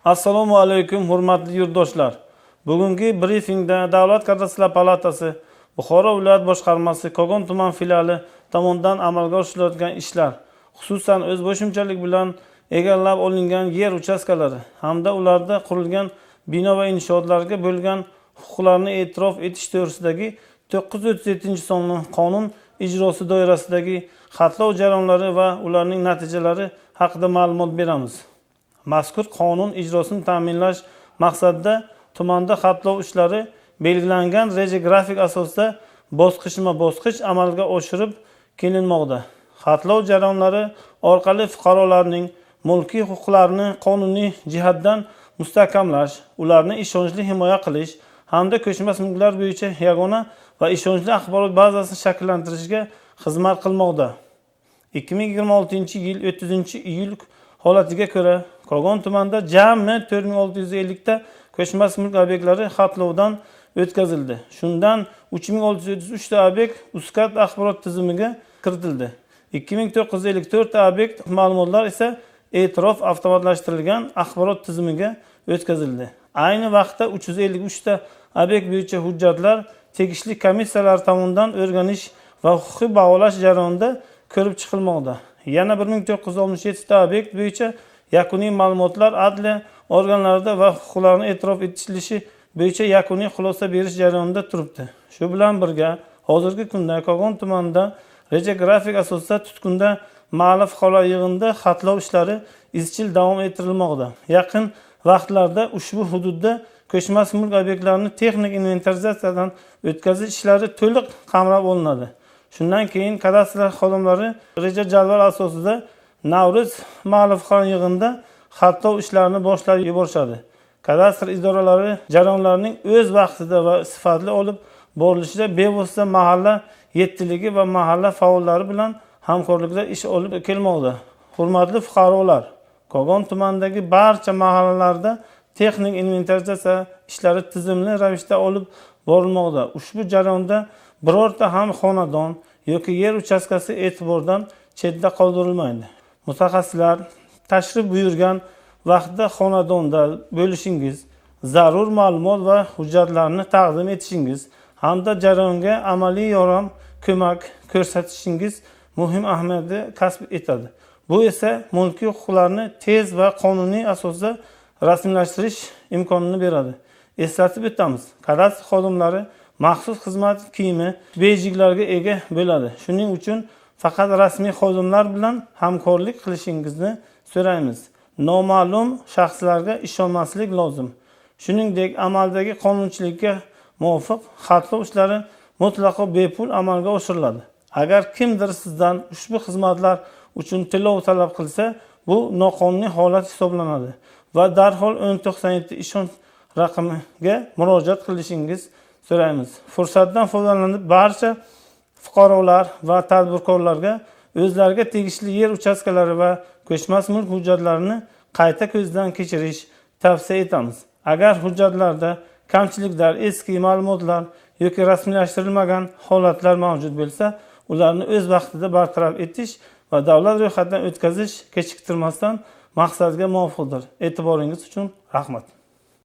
Assalomu alaykum, hurmatli yurtdoshlar. Bugungi brifingda Davlat kadastr palatasi, Buxoro viloyat boshqarmasi Kogon tuman filiali tomonidan amalga oshirilayotgan ishlar, xususan o'zboshimchalik bilan egallab olingan yer uchastkalari hamda ularda qurilgan bino va inshootlarga bo'lgan huquqlarni e'tirof etish to'g'risidagi 937-sonli qonun ijrosi doirasidagi xatlov jarayonlari va ularning natijalari haqida ma'lumot beramiz. Mazkur qonun ijrosini ta'minlash maqsadida tumanda xatlov ishlari belgilangan reja grafik asosida bosqichma-bosqich amalga oshirib kelinmoqda. Xatlov jarayonlari orqali fuqarolarning mulkiy huquqlarini qonuniy jihatdan mustahkamlash, ularni ishonchli himoya qilish hamda ko'chmas mulklar bo'yicha yagona va ishonchli axborot bazasini shakllantirishga xizmat qilmoqda. 2026-yil 30-iyul holatiga ko'ra Kogon tumanida jami 4650 ta ko'chmas mulk obyektlari xatlovdan o'tkazildi. Shundan 3633 ta obyekt UZCAD axborot tizimiga kiritildi. 2954 ta obyekt ma'lumotlar esa e'tirof avtomatlashtirilgan axborot tizimiga o'tkazildi. Ayni vaqtda 353 ta obyekt bo'yicha hujjatlar tegishli komissiyalar tomonidan o'rganish va huquqiy baholash jarayonida ko'rib chiqilmoqda. Yana 1967 ta obyekt bo'yicha yakuniy ma'lumotlar adliya organlarida va huquqlarni e'tirof etilishi bo'yicha yakuniy xulosa berish jarayonida turibdi. Shu bilan birga hozirgi kunda Kogon tumanida reja grafik asosida tutqunda mahalla fuqarolar yig'inida xatlov ishlari izchil davom ettirilmoqda. Yaqin vaqtlarda ushbu hududda ko'chmas mulk obyektlarini texnik inventarizatsiyadan o'tkazish ishlari to'liq qamrab olinadi. Shundan keyin kadastr xodimlari reja jadval asosida Navruz mahalla fuqarolar yig'inida xatlov ishlarini boshlab yuborishadi. Kadastr idoralari jarayonlarning o'z vaqtida va sifatli olib borilishida bevosita mahalla yetkiligi va mahalla faollari bilan hamkorlikda ish olib kelmoqda. Hurmatli fuqarolar, Kogon tumanidagi barcha mahallalarda texnik inventarizatsiya ishlari tizimli ravishda olib borilmoqda. Ushbu jarayonda birorta ham xonadon yoki yer uchastkasi e'tibordan chetda qoldirilmaydi. Mutaxassislar tashrif buyurgan vaqtda xonadonda bo'lishingiz, zarur ma'lumot va hujjatlarni taqdim etishingiz hamda jarayonga amaliy yordam ko'mak ko'rsatishingiz muhim ahamiyatni kasb etadi. Bu esa mulkiy huquqlarni tez va qonuniy asosda rasmiylashtirish imkonini beradi. Eslatib o'tamiz, kadastr xodimlari maxsus xizmat kiyimi, bejiklarga ega bo'ladi. Shuning uchun faqat rasmiy xodimlar bilan hamkorlik qilishingizni so'raymiz. Noma'lum shaxslarga ishonmaslik lozim. Shuningdek, amaldagi qonunchilikka muvofiq xatlov ishlari mutlaqo bepul amalga oshiriladi. Agar kimdir sizdan ushbu xizmatlar uchun to'lov talab qilsa, bu noqonuniy holat hisoblanadi va darhol 1097 ishonch raqamiga murojaat qilishingiz so'raymiz. Fursatdan foydalanib barcha fuqarolar va tadbirkorlarga o'zlariga tegishli yer uchastkalari va ko'chmas mulk hujjatlarini qayta ko'zdan kechirish tavsiya etamiz. Agar hujjatlarda kamchiliklar, eski ma'lumotlar yoki rasmiylashtirilmagan holatlar mavjud bo'lsa, ularni o'z vaqtida bartaraf etish va davlat ro'yxatidan o'tkazish kechiktirmasdan maqsadga muvofiqdir. E'tiboringiz uchun rahmat.